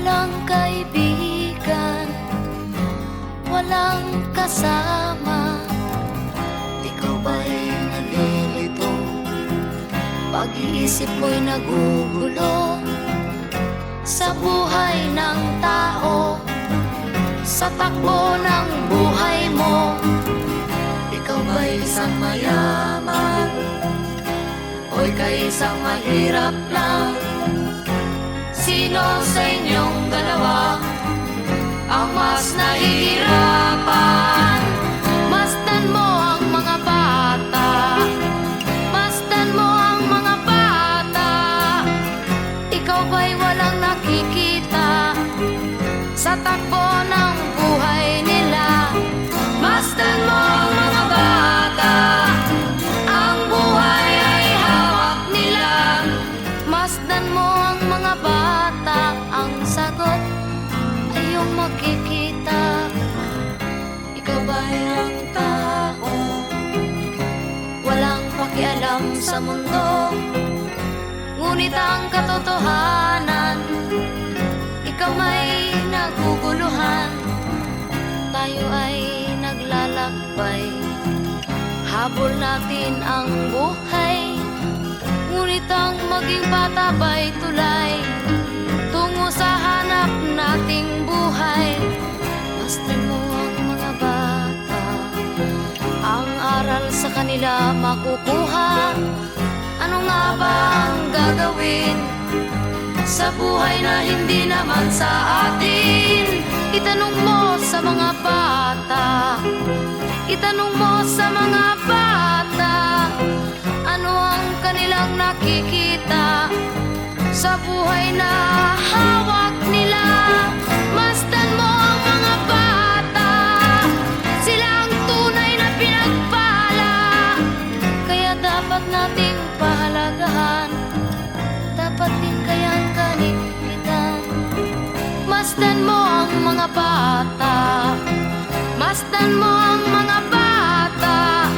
walang kaibigan, walang kasama. Ikaw ba'y nalilito? Pag-iisip mo'y nagugulo sa buhay ng tao, sa takbo ng buhay mo. Ikaw ba'y isang mayaman o ika'y isang mahirap lang? Sino sa inyong dalawa ang mas nahihirapan? Masdan mo ang mga bata, masdan mo ang mga bata. Ikaw ba'y walang nakikita sa takbo ng buhay nila? Masdan mo ang mga bata, ang buhay ay hawak nila. Masdan mo ang mga bata, ang sagot ay iyong makikita. Ikaw ba'y ang tao, walang pakialam sa mundo, ngunit ang katotohanan, ikaw may naguguluhan. Tayo ay naglalakbay, habol natin ang buhay, ngunit ang maging bata ba'y tulay tungo sa hanap nating buhay. Masdan mo ang mga bata, ang aral sa kanila makukuha. Ano nga ba ang gagawin sa buhay na hindi naman sa atin? Itanong mo sa mga bata, itanong mo sa mga bata, ano ang kanilang nakikita sa buhay na hawak nila. Masdan mo ang mga bata, sila ang tunay na pinagpala, kaya dapat nating pahalagahan, dapat din kayang kaligpitan. Masdan mo ang mga bata, masdan mo ang mga bata.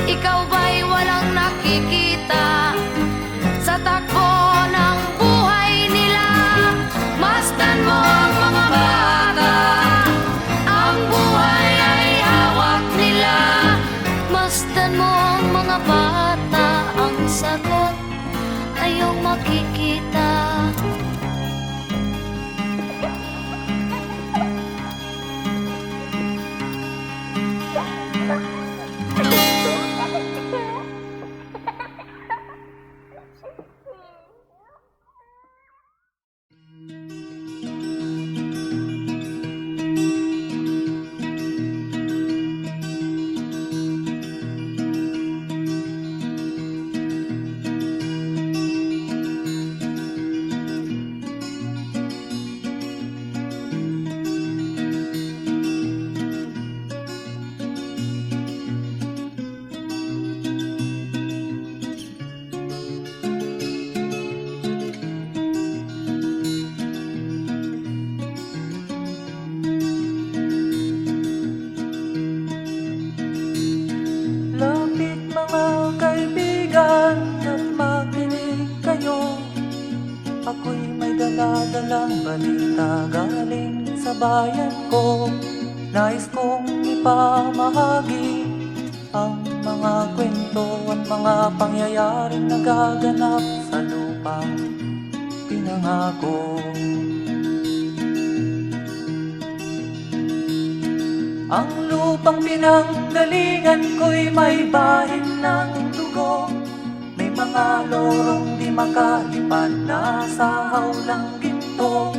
Ikaw ba'y walang nakikita sa takbo ng buhay nila? Masdan mo ang mga bata, ang buhay ay hawak nila. Masdan mo ang mga bata, ang sagot ay iyong makikita. Lapit mga kaibigan at makinig kayo. Ako'y may dala-dalang balita galing sa bayan ko. Nais kong ipamahagi ang mga kwento at mga pangyayaring nagaganap sa lupang pinangako. Ang lupang pinanggalingan ko'y may bahin ng dugo. May mga lorong di makalipad na sa hawlang ginto.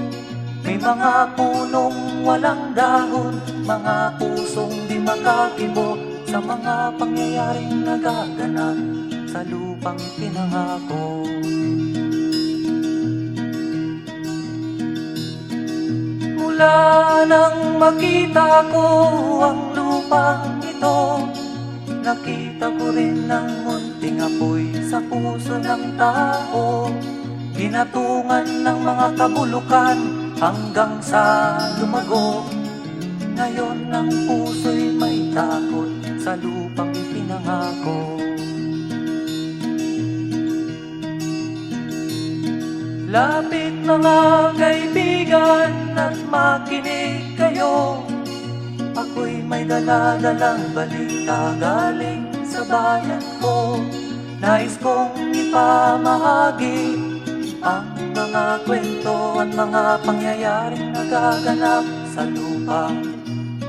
May mga punong walang dahon, mga pusong di makakibo sa mga pangyayaring nagaganap sa lupang pinangako. Mula nang makita ko ang lupang ito, nakita ko rin ang munting apoy sa puso ng tao. Ginatungan ng mga kabulukan hanggang sa lumago. Ngayon ang puso'y may takot sa lupang ipinangako. Lapit mga kaibigan kaibigan at makinig kayo. Ako'y may dala-dalang balita galing sa bayan ko. Nais kong ipamahagi ang mga kwento at mga pangyayaring nagaganap sa lupang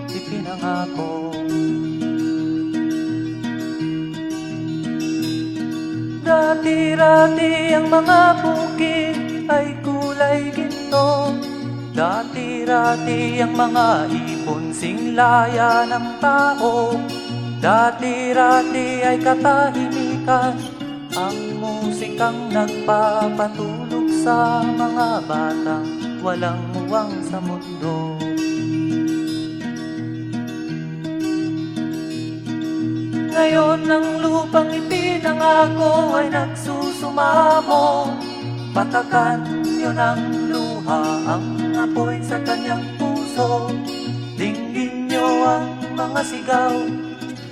ipinangako. Dati-rati ang mga bukid ay kulay ginto. Dati-rati ang mga ibon singlaya ng tao. Dati-rati ay katahimikan ang musikang nagpapatulog sa mga batang walang muwang sa mundo. Ngayon ang lupang ipinangako ay nagsusumamo. Patakan niyo ng luha ang apoy sa kanyang puso. Dinggin niyo ang mga sigaw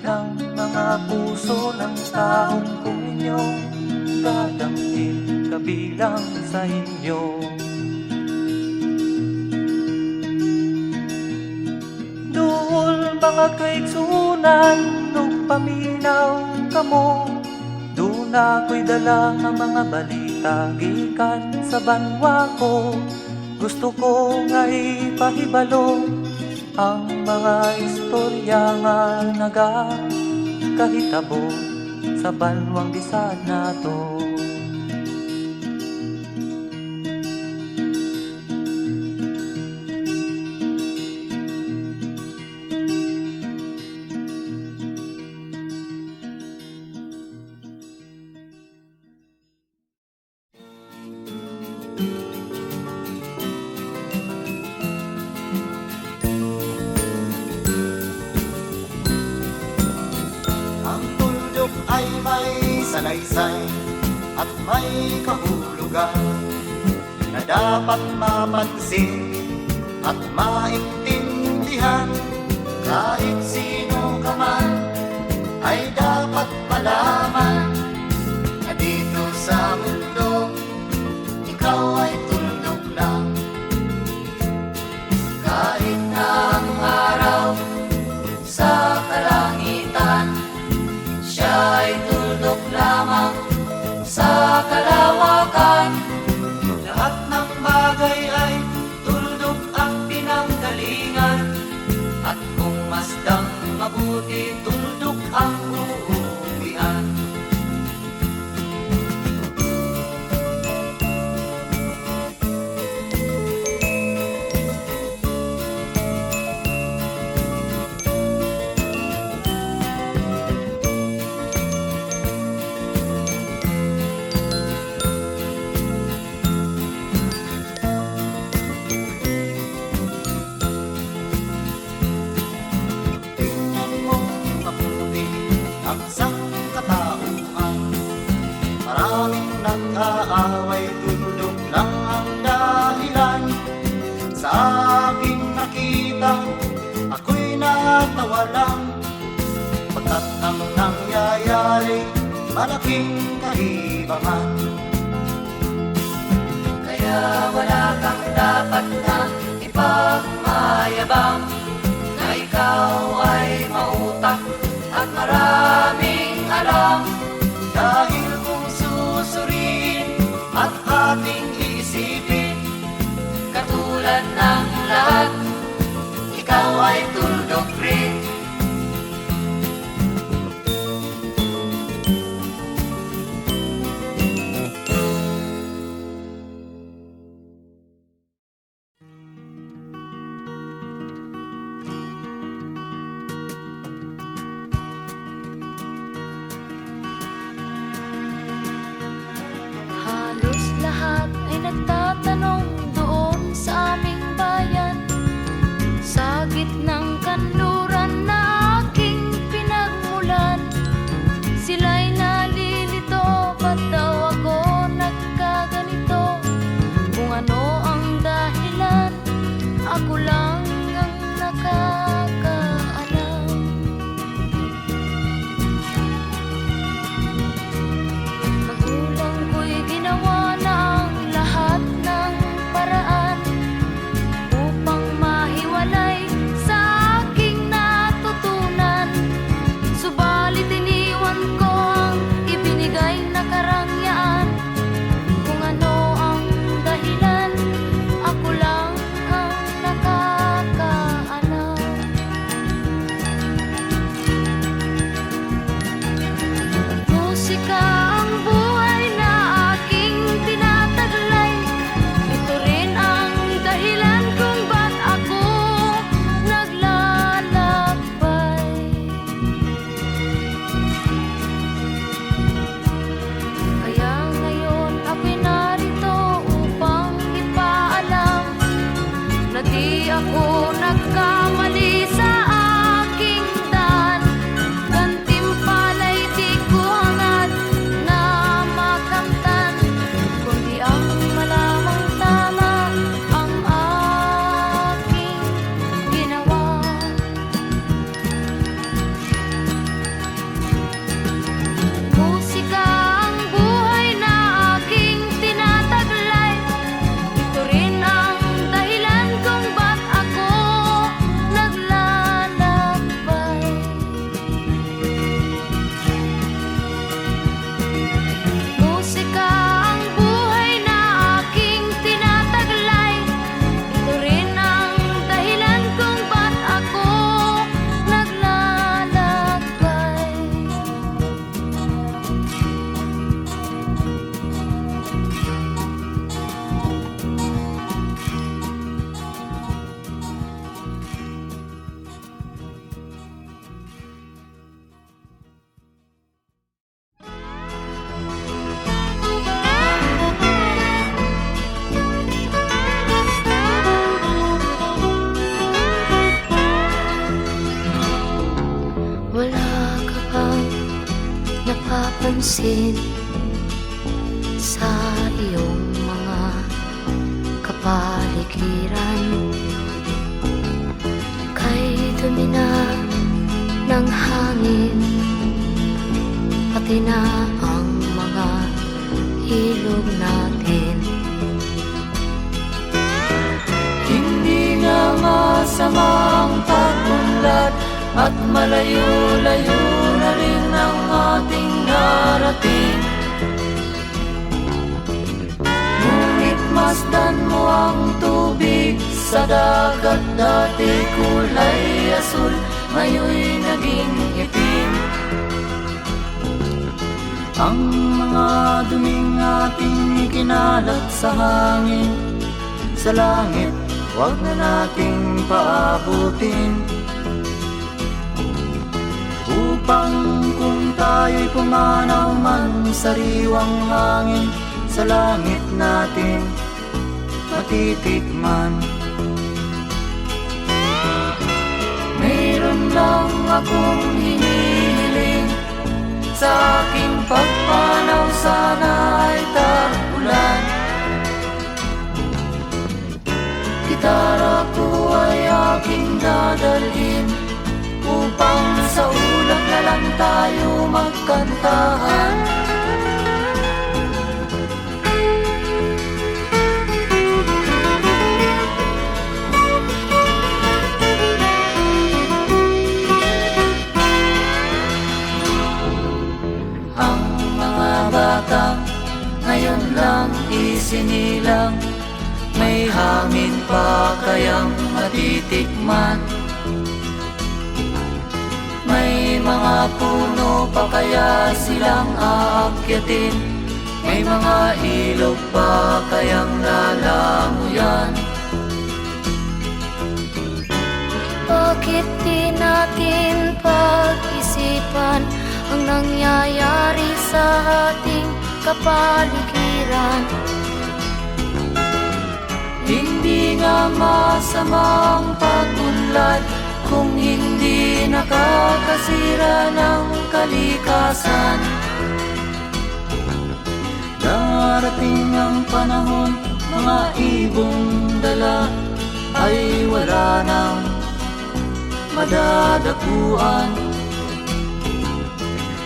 ng mga puso ng taong kung inyong dadamhin kabilang sa inyo. Duol mga kaigsunan nung paminaw kamo. Doon ako'y dala ng mga balita gikan sa banwa ko. Gusto ko nga ipahibalo ang mga istorya nga nagakahitabo sa banwang bisan nato. Ay may salaysay at may kahulugan na dapat mapansin at maintindihan. Kahit sino ka man ay dapat malaman na dito sa mundo ikaw ay tuldok lang. Kahit na ang araw sa kalangitan siya ay tuldok lamang sa kalawakan. Lahat ng bagay ay tuldok ang pinanggalingan. At kung masdang mabuti, tuldok ang uuwian. Maraming nag-aaway, tuldok lang ang dahilan. Sa aking nakita, ako'y natawa lang. Pagkat ang nangyayari, malaking kaibahan. Kaya wala kang dapat na ipagmayabang, na ikaw ay mautak at maraming alam. Dahil kung susuriin at ating iisipin, katulad ng lahat, ikaw ay tuldok rin. Halos lahat ay nagtatanong doon sa aming bayan, sa gitnang kanluran. napapansin sa iyong mga kapaligiran. Kay dumi na ng hangin, pati na ang mga ilog natin. Hindi nga masama ang pag-unlad at malayo-layo na rin ang ating narating. Ngunit masdan mo ang tubig sa dagat, dati kulay asul, ngayon'y naging itim. Ang mga duming ating ikinalat sa hangin, sa langit, huwag na nating paabutin. Upang kung tayo'y pumanaw man sa riwang hangin, sa langit natin matitikman. Mayroon lang akong hinihiling, sa aking pagpanaw sana ay tag-ulan. Gitara ko ay aking dadalhin, upang sa ulap na lang tayo magkantahan. Ang mga bata ngayon lang isinilang, may hangin pa kayang matitikman? May mga puno pa kaya silang aakyatin? May mga ilog pa kayang lalanguyan? Bakit di natin pag-isipan ang nangyayari sa ating kapaligiran? Hindi nga masama ang pag-unlad kung hindi nakakasira ng kalikasan. Darating ang panahon, mga ibong dala ay wala nang madadakuan.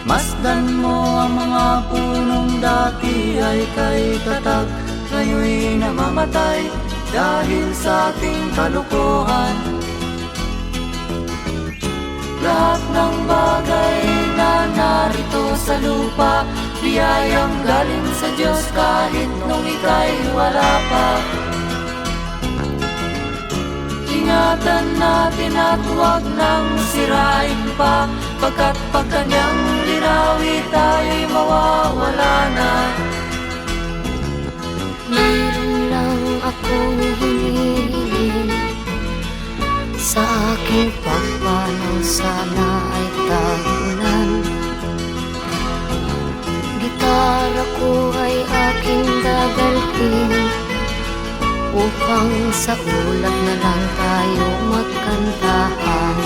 Masdan mo ang mga punong dati ay kay tatag, ngayon'y namamatay dahil sa ating kalukuhan. Lahat ng bagay na narito sa lupa, biyayang galing sa Diyos kahit nung ika'y wala pa. Ingatan natin at huwag nang sirain pa, pagkat pag kanyang linawi tayo'y mawawala na. Meron lang akong hinihiling, sa aking pagpanaw sana ay tag-ulan. Gitara ko ay aking dadalhin, upang sa ulap na lang tayo magkantahan.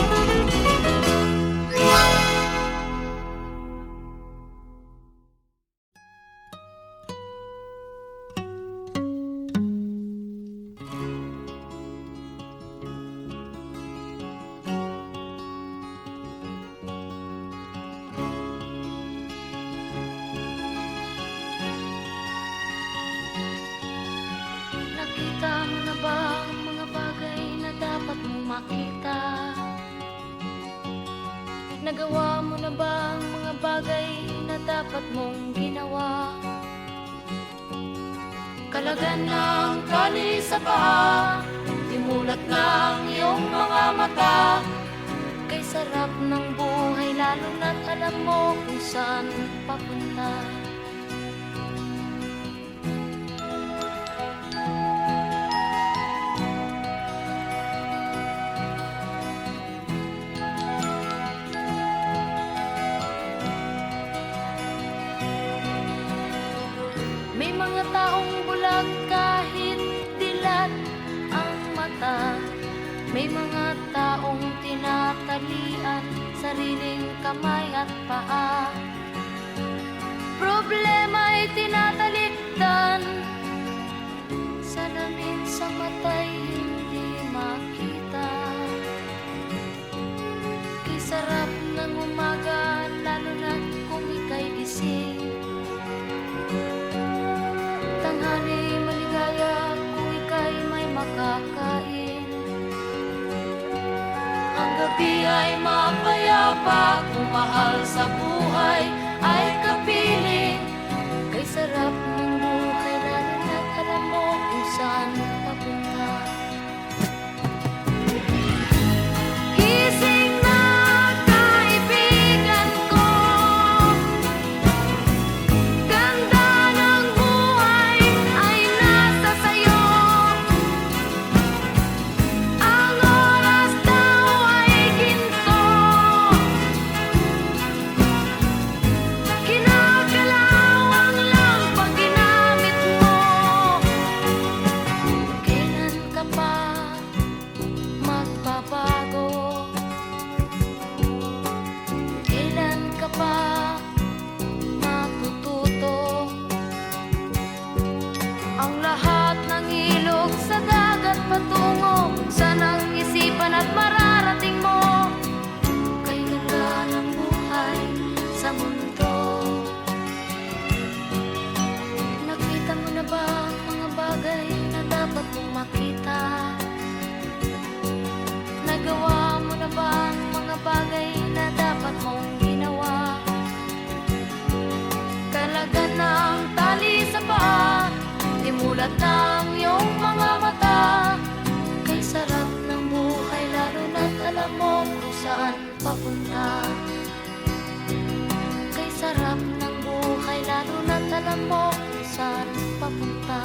Nakita mo na ba ang mga bagay na dapat mong makita? Nagawa mo na ba ang mga bagay na dapat mong ginawa? Kalagan ng tali sa paa, imulat ng iyong mga mata. Kay sarap ng buhay, lalo na't alam mo kung saan papunta. May mga taong bulag kahit dilat ang mata. May mga taong tinatalian sariling kamay at paa. mahal sa buhay ay kapiling. Kay sarap ng buhay lalo na't alam mo kung saan papunta. Gising na kaibigan ko, ganda ng buhay ay nasa sayo. Ang oras daw ay ginto, kinakalawang lang pag ginamit mo. Kailan ka pa magbabago? Kailan ka pa matututo? Ang lahat ng ilog sa dagat patungo, sanang isipan at mararating mo. Kay ganda ng buhay sa mundo. Nakita mo na ba ang mga bagay na dapat mong makita? Nagawa mo na ba ang mga bagay na dapat mong ginawa? Kalagan ng tali sa paa, dimulat ng iyong mga mata. Kay sarap ng buhay lalo na't alam mo kung saan papunta. Kay sarap ng buhay lalo na't alam mo kung saan papunta.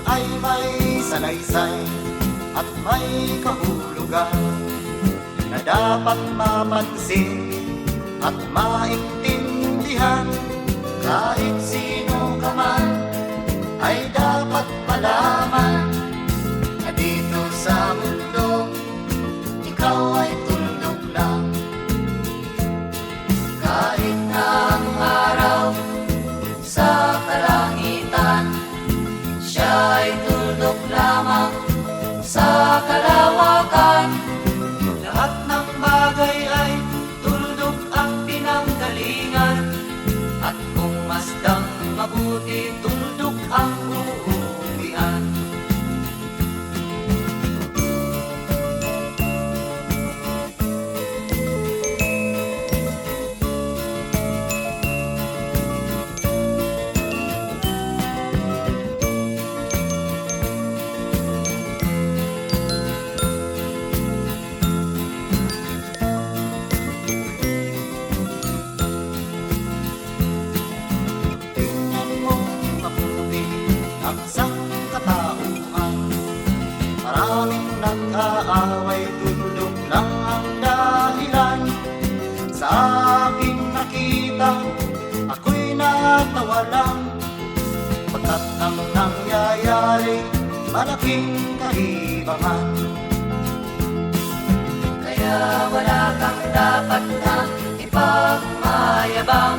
ay may salaysay at may kahulugan na dapat mapansin at maintindihan. Kahit sino ka man ay dapat malaman na dito sa mundo ikaw ay tuldok lang. Kahit na ang araw sa kalangitan pag-aaway tulong lang ang dahilan. Sa aking nakita, ako'y natawa lang, pagkat ang nangyayari, malaking kaibahan. Kaya wala kang dapat na ipagmayabang,